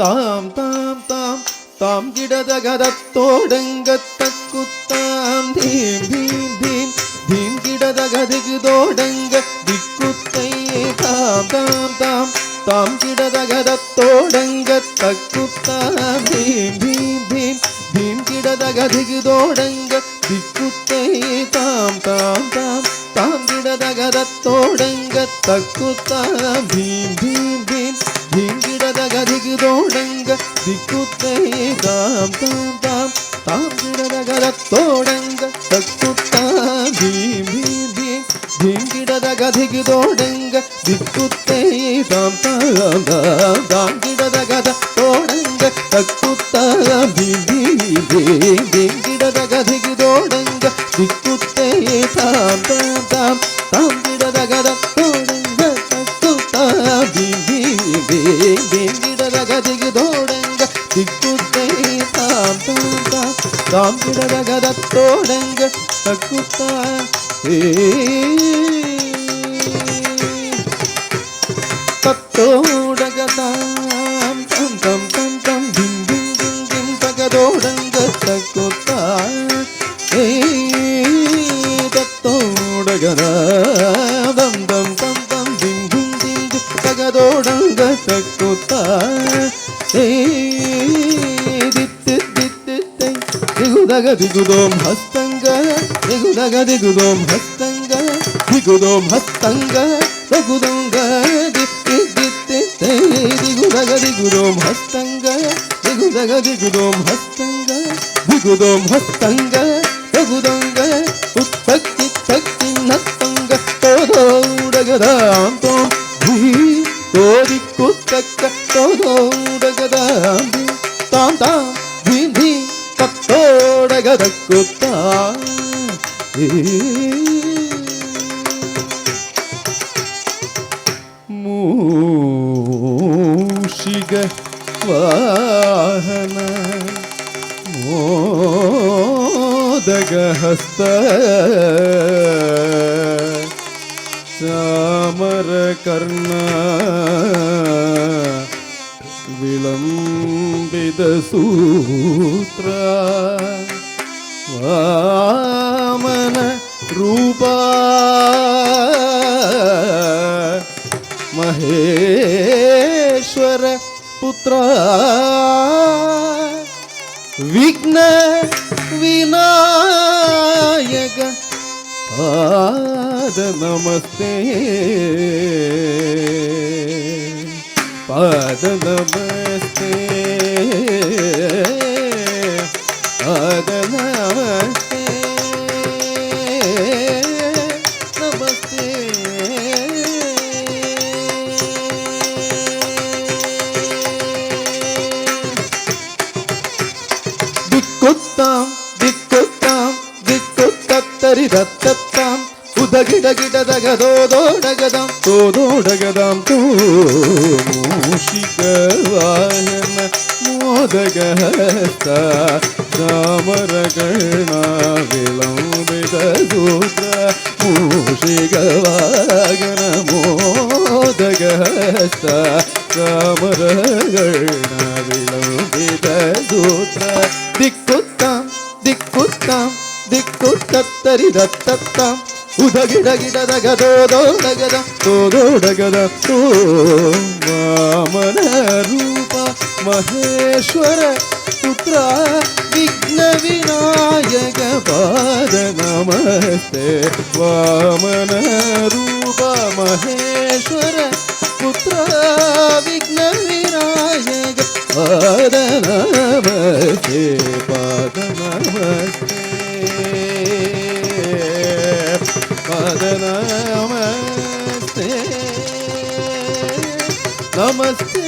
தாம் தாம் தாம் தாம் கிடதகதத்தோடங்கத்தக்குத்தாம் தீம் தீம் தீம் தீம் கிடதகதிகுதோடங்க திக்குத்தையே தாம் தாம் தாம் தாம் கிடதகதத்தோடங்கத்தக்குத்தாம் தீம் தீம் தீம் தீம் கிடதகதிகுதோடங்க திக்குத்தையே தாம் தாம் தாம் தாம் கிடதகதத்தோடங்கத்தக்குத்தாம் தீம் தீம் தீம் தீம் கிடதகதிகுதோடங்க திக்குத்தையே தாம் தாம் தாம் தாம் கிடதகதத்தோடங்க தக்குத்தாம் தீம் தீம் தீம் தீம் கிடதகதிகுதோடங்க திக்குத்தையே தாம் தாம் தாம் தாம் கிடதகதத்தோடங்க தக்குத்தாம் தீம் தீம் தீம் தீம் கிடதகதிகுதோடங்க திக்குத்தையே தாம் தாம் தாம் தாம் கிடதகதத்தோடங்க தக்குத்தாம் தீம் தீம் தீம் தீம் கிடதகதிகுதோடங்க திக்குத்தையே தாம் தாம் தாம் தாம் கிடதகதத்தோடங்க தக்குத்தாம் தத்தோடகதாம் தம் தம் தம் தம் திம் திம் திம் திம் தகதோடங்க தக்குத்தாம் தத்தோடகதாம் தம் தம் தம் தம் திம் திம் திம் திம் தகதோடங்க தக்குத்தாம் தித்து தித்து தை திகுதக திகுதோம் ஹஸ்தங்க திகுதக திகுதோம் ஹஸ்தங்க திகுதோம் ஹஸ்தங்க தகுதங்க தித்து தித்து தை திகுதக திகுதோம் ஹஸ்தங்க திகுதக திகுதோம் ஹஸ்தங்க திகுதோம் ஹஸ்தங்க தகுதங்க உத்தக்கி தக்கி நத்தங்க தோதோடகதாம் தோம் தோதி குத்தக்க தோதோடகதாம் தாம் தாம் தீம் தீம் தத்தோடகதக்குத்தாம் மூஷிக வாಹನ ಮೋದಗಹಸ್ತ ಚಾಮರಕರ್ಣ ವಿಳಂಬಿದ ಸೂತ್ರ ವಾಮನ ರೂಪ ಮಹೇಶ್ವರ ಪುತ್ರ ವಿಘ್ನ ವಿನಾಯಕ ಪಾದ ನಮಸ್ತೆ ಪಾದ ನಮಸ್ತೆ ಪಾದ ನಮಸ್ತೆ ನಮಸ್ತೆ ದಿಕ್ಕುತ್ತಾಂ ದಿಕ್ಕುತ್ತಾಂ ದಿಕ್ಕುತ್ತತ್ತರಿ ದತ್ತತ್ತಾಂ ಉದಗಿಡ ಗಿಡದಗದೋದೋಡಗದಾಂ ತೋದೋಡಗದಾಂ ತೋ ಮೂಷಿಕ ವಾಹನ ಮೋದಗಹಸ್ತ ಚಾಮರಕರ್ಣ ವಿಳಂಬಿತ ಸೂತ್ರ ಮೂಷಿಕ ವಾಹನ ಮೋದಗಹಸ್ತ ಚಾಮರಕರ್ಣ ವಿಳಂಬಿತ ಸೂತ್ರ ದಿಕ್ಕುತ್ತಾಂ ದಿಕ್ಕುತ್ತಾಂ ದಿಕ್ಕುತ್ತತ್ತರಿ ದತ್ತತ್ತಾಂ ಉದಗಿಡ ಗಿಡದಗದೋದೋಡಗದ ತೋದೋಡಗದ ತೋ ವಾಮನ ರೂಪ ಮಹೇಶ್ವರ ಪುತ್ರ ವಿಘ್ನ ವಿನಾಯಕ ಪಾದ ನಮಸ್ತೆ ವಾಮನ ರೂಪ ಮಹೇಶ್ವರ ಪುತ್ರ ವಿಘ್ನ ವಿನಾಯಕ ಪಾದ ನಮಸ್ತೆ ಪಾದ ನಮಸ್ತೆ ಪಾದ ನಮಸ್ತೆ ನಮಸ್ತೆ